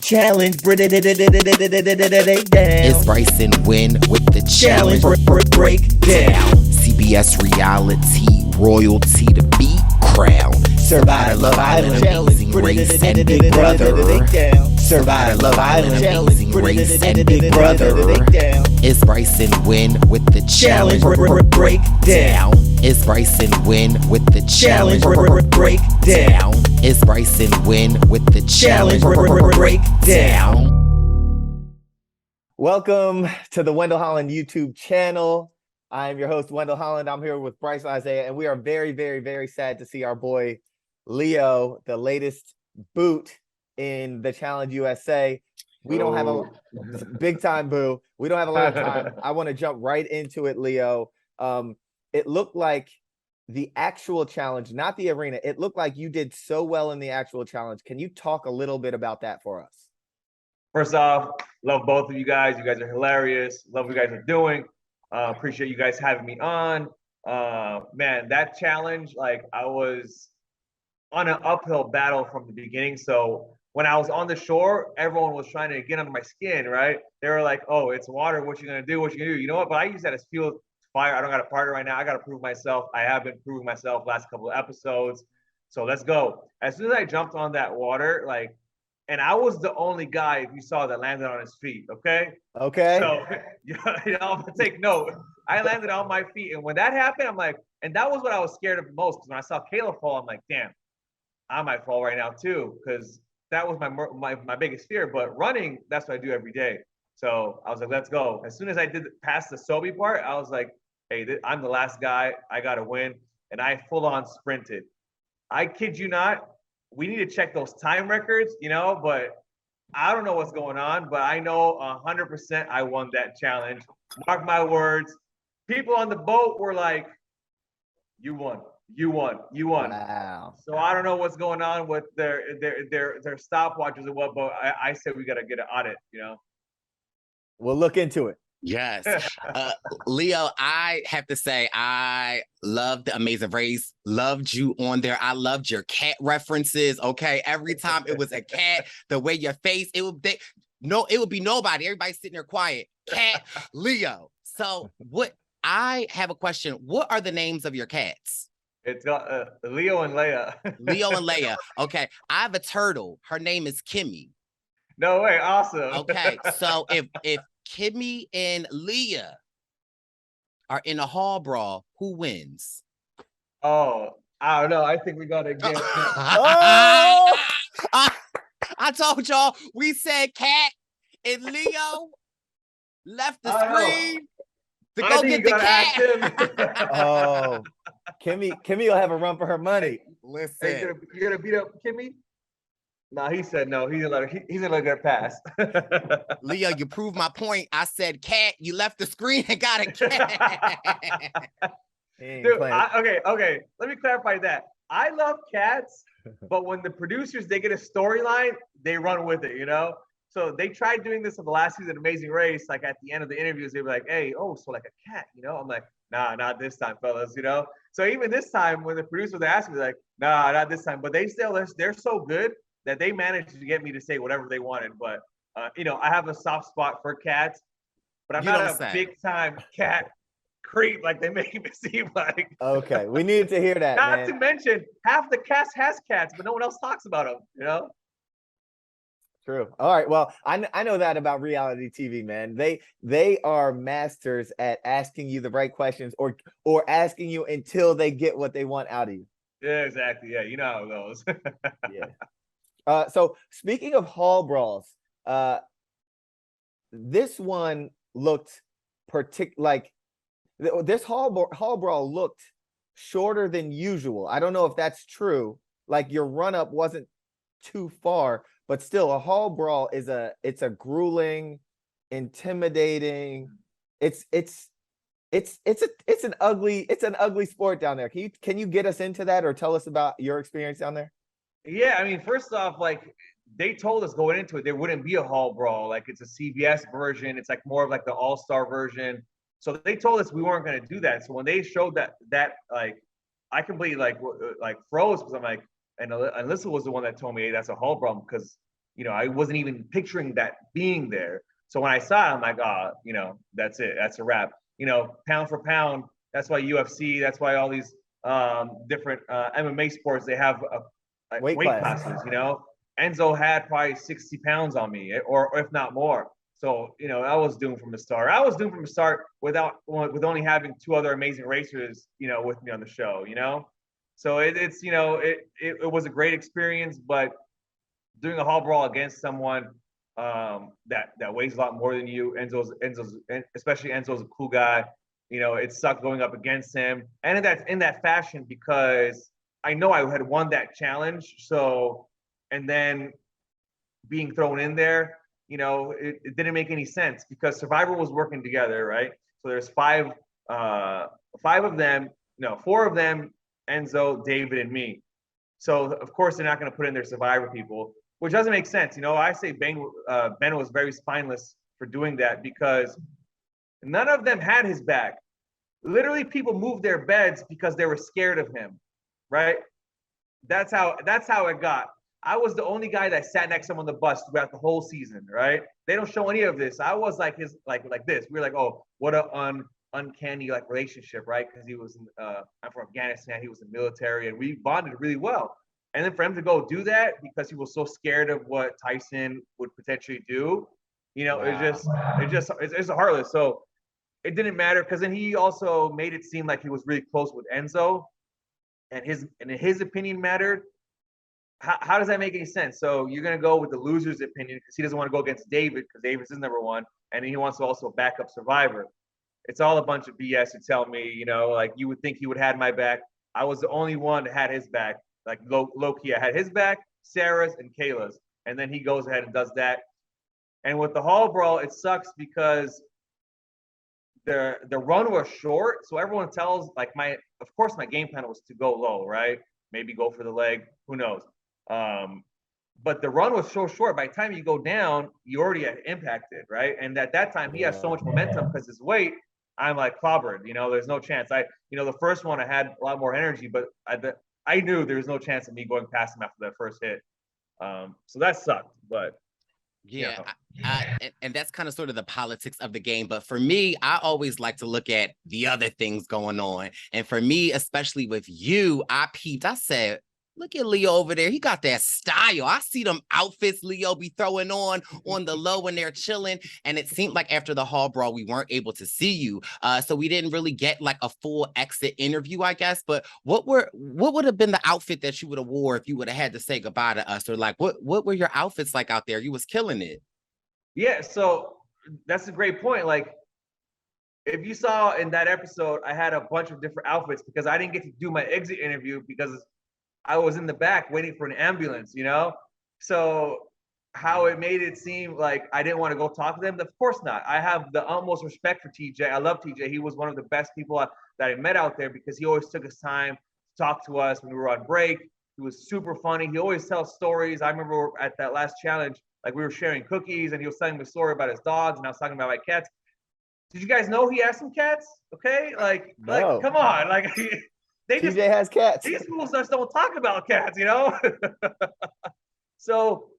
challenge. It's Bryson Wynn with the challenge. Break down. CBS reality royalty to be crowned. Survive Love Island. Amazing race and Big Brother. Survive Love Island. Amazing race and Big Brother. It's Bryson Wynn with the challenge. Break down. It's Bryson Wynn with the challenge. Break down. It's Bryson Wynn with the challenge. Break down. Welcome to the Wendell Holland YouTube channel. I am your host, Wendell Holland. I'm here with Bryce Isaiah, and we are very, very, very sad to see our boy Leo, the latest boot in the Challenge USA. We don't have a big time boo. We don't have a lot of time. I want to jump right into it, Leo. It looked like the actual challenge, not the arena. It looked like you did so well in the actual challenge. Can you talk a little bit about that for us? First off, love both of you guys. You guys are hilarious. Love what you guys are doing. Appreciate you guys having me on. Man, that challenge, like I was on an uphill battle from the beginning. So when I was on the shore, everyone was trying to get under my skin, right? They were like, oh, it's water. What you gonna do? What you gonna do? You know what? But I use that as fuel. Fire. I don't got a partner right now. I got to prove myself. I have been proving myself last couple of episodes. So let's go. As soon as I jumped on that water, like, and I was the only guy, if you saw, that landed on his feet. Okay. Okay. So, you know, take note. I landed on my feet. And when that happened, I'm like, and that was what I was scared of the most. Because when I saw Kayla fall, I'm like, damn, I might fall right now too. Because that was my biggest fear. But running, that's what I do every day. So I was like, let's go. As soon as I did past the Sobe part, I was like, hey, I'm the last guy. I got to win. And I full on sprinted. I kid you not. We need to check those time records, you know, but I don't know what's going on. But I know 100% I won that challenge. Mark my words. People on the boat were like, you won. You won. You won. Wow. So I don't know what's going on with their stopwatches or what, but I said we got to get an audit, you know. We'll look into it. Yes. Leo, I have to say, I loved the Amazing Race. Loved you on there. I loved your cat references. Okay. Every time it was a cat, the way your face, it would be nobody. Everybody sitting there quiet. Cat, Leo. So I have a question. What are the names of your cats? It's Leo and Leia. Leo and Leia. Okay. I have a turtle. Her name is Kimmy. No way. Awesome. Okay. So if Kimmy and Leah are in a hall brawl, who wins? Oh, I don't know. I think we gotta get. Oh! I told y'all we said Cat and Leo left the screen to go get the cat. Oh, Kimmy will have a run for her money. Listen, Hey, you're gonna beat up Kimmy? No, he said no. He's gonna let her pass. Leo, you proved my point. I said cat. You left the screen and got a cat. Dude, okay. Let me clarify that. I love cats, but when the producers they get a storyline, they run with it. You know. So they tried doing this in the last season, Amazing Race. Like at the end of the interviews, they were like, "Hey, oh, so like a cat," you know? I'm like, "Nah, not this time, fellas," you know. So even this time, when the producers asked me, like, "Nah, not this time," but they're so good that they managed to get me to say whatever they wanted. But, you know, I have a soft spot for cats, but I'm not a big-time cat creep like they make me seem like. Okay, we needed to hear that, Not to mention, half the cast has cats, but no one else talks about them, you know? True. All right. Well, I know that about reality TV, man. They are masters at asking you the right questions or asking you until they get what they want out of you. Yeah, exactly. Yeah, you know how it goes. Yeah. So speaking of hall brawls, this one looked this hall brawl looked shorter than usual. I don't know if that's true. Like your run up wasn't too far, but still a hall brawl is it's a grueling, intimidating. It's an ugly sport down there. Can you get us into that or tell us about your experience down there? Yeah, I mean, first off, like they told us going into it, there wouldn't be a hall brawl. Like it's a CBS version. It's like more of like the all-star version. So they told us we weren't going to do that. So when they showed that like, I completely like froze because I'm like, and Alyssa was the one that told me, hey, that's a hall brawl because I wasn't even picturing that being there. So when I saw it, I'm like, oh, that's it. That's a wrap. Pound for pound, that's why UFC, that's why all these different MMA sports, they have Weight weight classes. classes. Enzo had probably 60 pounds on me, or if not more. So, I was doomed from the start. I was doomed from the start with only having two other amazing racers, with me on the show, So it was a great experience, but doing a hall brawl against someone that weighs a lot more than you, especially Enzo's a cool guy. It sucked going up against him, and in that fashion, because I know I had won that challenge. So, and then being thrown in there, it didn't make any sense because Survivor was working together, right? So there's five of them, no, four of them, Enzo, David, and me. So of course they're not going to put in their Survivor people, which doesn't make sense. I say Ben was very spineless for doing that because none of them had his back. Literally, people moved their beds because they were scared of him, right? That's how it got. I was the only guy that sat next to him on the bus throughout the whole season, right? They don't show any of this. I was like like this. We were like, oh, what a uncanny relationship, right? Because he was I'm from Afghanistan, he was in the military, and we bonded really well. And then for him to go do that because he was so scared of what Tyson would potentially do, wow. It's heartless. So it didn't matter because then he also made it seem like he was really close with Enzo, and his opinion mattered. How does that make any sense? So you're gonna go with the loser's opinion because he doesn't want to go against David because David's his number one, and he wants to also back up Survivor. It's all a bunch of BS to tell me, like you would think he would have had my back. I was the only one that had his back. Like low-key, I had his back, Sarah's, and Kayla's, and then he goes ahead and does that. And with the hall brawl, it sucks because the run was short, so everyone tells of course my game plan was to go low, right? Maybe go for the leg, who knows? But the run was so short. By the time you go down, you already had impacted, right? And at that time, he has so much momentum because his weight. I'm like clobbered. There's no chance. The first one I had a lot more energy, but I knew there was no chance of me going past him after that first hit. So that sucked, but. Yeah, and that's kind of sort of the politics of the game. But for me, I always like to look at the other things going on. And for me, especially with you, I said, look at Leo over there. He got that style. I see them outfits Leo be throwing on the low when they're chilling. And it seemed like after the hall brawl, we weren't able to see you. So we didn't really get like a full exit interview, I guess. But what would have been the outfit that you would have wore if you would have had to say goodbye to us? Or like, what were your outfits like out there? You was killing it. Yeah, so that's a great point. Like, if you saw in that episode, I had a bunch of different outfits because I didn't get to do my exit interview because I was in the back waiting for an ambulance, So how it made it seem like I didn't want to go talk to them, of course not. I have the utmost respect for TJ. I love TJ. He was one of the best people that I met out there because he always took his time to talk to us when we were on break. He was super funny. He always tells stories. I remember at that last challenge, like we were sharing cookies and he was telling me a story about his dogs and I was talking about my cats. Did you guys know he has some cats? Okay, No. Come on, TJ has cats. These fools just don't talk about cats, So,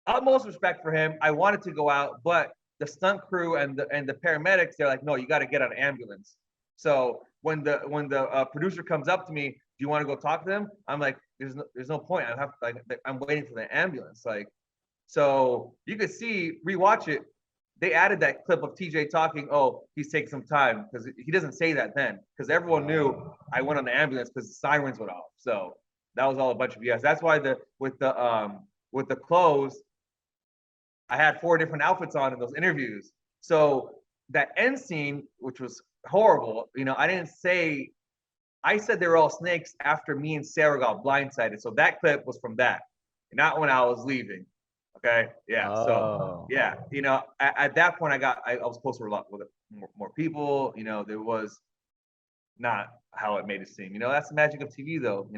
utmost respect for him. I wanted to go out, but the stunt crew and the paramedics, they're like, no, you got to get on an ambulance. So when the producer comes up to me, do you want to go talk to them? I'm like, there's no point. I'm waiting for the ambulance. So you could see, rewatch it. They added that clip of TJ talking, oh, he's taking some time, because he doesn't say that then, because everyone knew I went on the ambulance because the sirens went off. So that was all a bunch of BS. That's why with the clothes, I had 4 different outfits on in those interviews. So that end scene, which was horrible, I said they were all snakes after me and Sarah got blindsided. So that clip was from that, not when I was leaving. Okay. Yeah. Oh. So yeah, at that point I was closer a lot with more people. There was not how it made it seem. That's the magic of TV, though.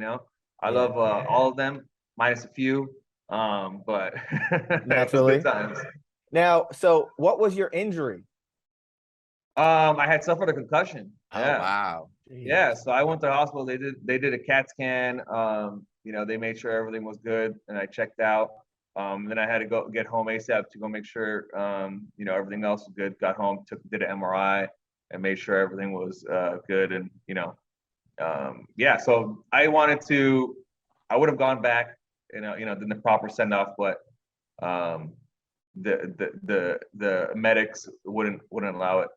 I love all of them minus a few. But naturally. good times. Now, so what was your injury? I had suffered a concussion. Oh wow. Yeah. So I went to the hospital. They did a CAT scan. They made sure everything was good, and I checked out. Then I had to go get home ASAP to go make sure, everything else was good. Got home, did an MRI, and made sure everything was good. And So I would have gone back, did the proper send off, but the medics wouldn't allow it.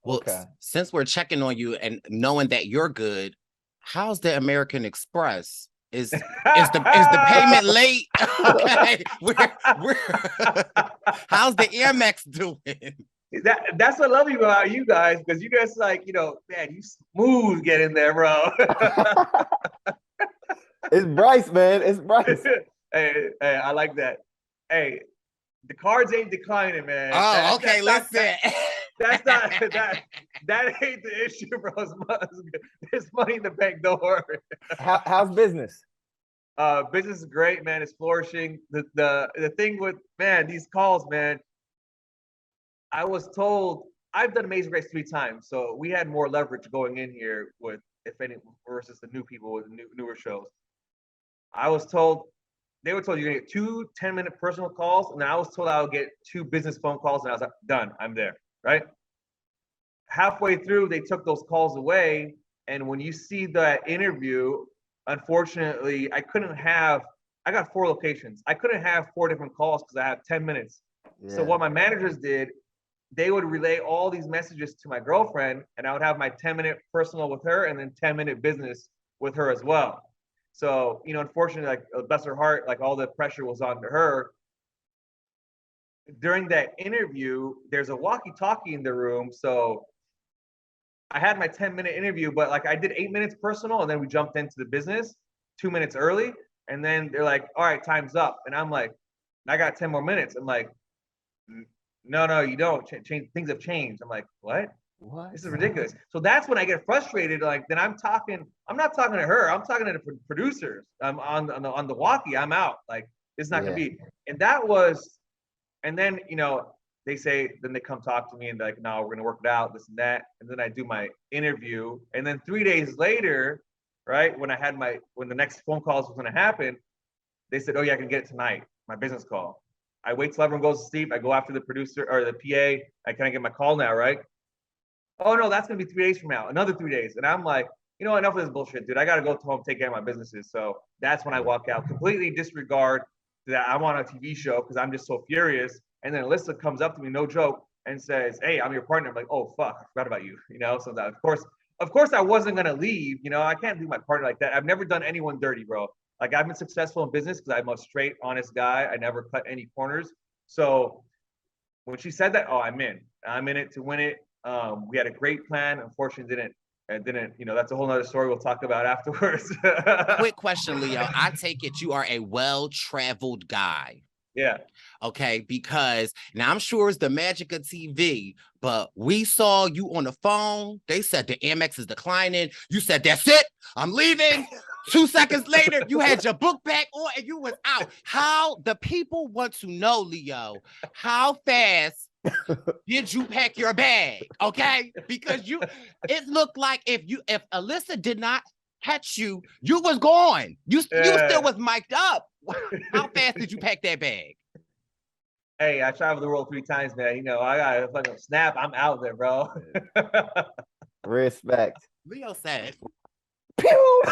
Well, since we're checking on you and knowing that you're good, how's the American Express? Is the payment late? Okay, how's the Amex doing? That's what I love about you guys, because you guys man, you smooth getting there, bro. It's Bryce, man. It's Bryce. Hey, I like that. Hey, the cards ain't declining, man. Oh, okay. Listen. That's not that ain't the issue, bro. There's money in the bank. Don't worry. How's business? Business is great, man. It's flourishing. The thing with, man, these calls, man. I was told I've done Amazing Race 3 times, so we had more leverage going in here with, if any, versus the new people with newer shows. They were told you're gonna get 2 10-minute personal calls, and then I was told I would get 2 business phone calls, and I was like, done, I'm there, right? Halfway through, they took those calls away, and when you see that interview, unfortunately, I got 4 locations. I couldn't have 4 different calls because I have 10 minutes. Yeah. So what my managers did, they would relay all these messages to my girlfriend, and I would have my 10-minute personal with her and then 10-minute business with her as well. So, unfortunately, like, bless her heart, like, all the pressure was on to her. During that interview, there's a walkie-talkie in the room. So I had my 10-minute interview, but like I did 8 minutes personal, and then we jumped into the business 2 minutes early. And then they're like, all right, time's up. And I'm like, I got 10 more minutes. I'm like, no, you don't. Change. Things have changed. I'm like, what? This is ridiculous. So that's when I get frustrated. Like, then I'm not talking to her. I'm talking to the producers. I'm on the walkie. I'm out. Like, it's not gonna be. And then they say, then they come talk to me and they're like, no, we're gonna work it out, this and that. And then I do my interview. And then 3 days later, right, when the next phone calls was gonna happen, they said, oh yeah, I can get it tonight. My business call. I wait till everyone goes to sleep. I go after the producer or the PA. Can I get my call now, right? Oh no, that's gonna be 3 days from now. Another 3 days. And I'm like, enough of this bullshit, dude. I gotta go home, take care of my businesses. So that's when I walk out. Completely disregard that I'm on a TV show because I'm just so furious. And then Alyssa comes up to me, no joke, and says, hey, I'm your partner. I'm like, oh fuck, I forgot about you. So that, of course I wasn't gonna leave. I can't do my partner like that. I've never done anyone dirty, bro. Like, I've been successful in business because I'm a straight, honest guy. I never cut any corners. So when she said that, oh, I'm in it to win it. We had a great plan. Unfortunately, didn't. That's a whole nother story we'll talk about afterwards. Quick question, Leo. I take it you are a well-traveled guy. Yeah. Okay, because now I'm sure it's the magic of TV, but we saw you on the phone. They said the Amex is declining. You said, that's it, I'm leaving. 2 seconds later, you had your book back on and you was out. How the people want to know, Leo, how fast did you pack your bag? Okay, because it looked like if Alyssa did not catch you, you was gone. You still was mic'd up. How fast did you pack that bag? Hey, I traveled the world 3 times, man. I got a fucking snap. I'm out there, bro. Respect. Leo said. Pew!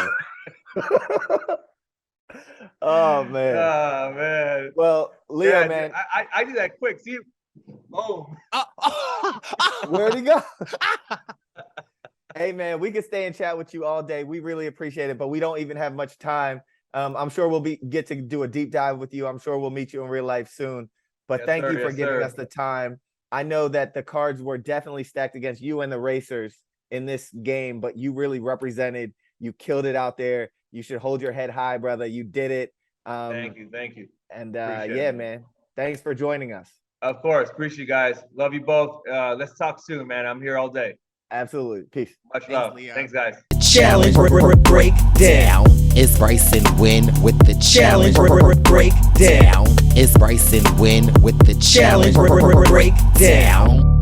Oh man. Well, Leo, yeah, man, I do that quick. See, where'd he go? Hey man, we could stay and chat with you all day. We really appreciate it, but we don't even have much time. I'm sure we'll get to do a deep dive with you. I'm sure we'll meet you in real life soon. But thank you for giving us the time. I know that the cards were definitely stacked against you and the racers in this game, but you really represented. You killed it out there. You should hold your head high, brother. You did it. Thank you. And yeah, man, thanks for joining us. Of course, appreciate you guys. Love you both. Let's talk soon, man. I'm here all day. Absolutely. Peace. Much love. Thanks, guys. Challenge breakdown. It's Bryson Win with the Challenge breakdown. It's Bryson Win with the Challenge breakdown.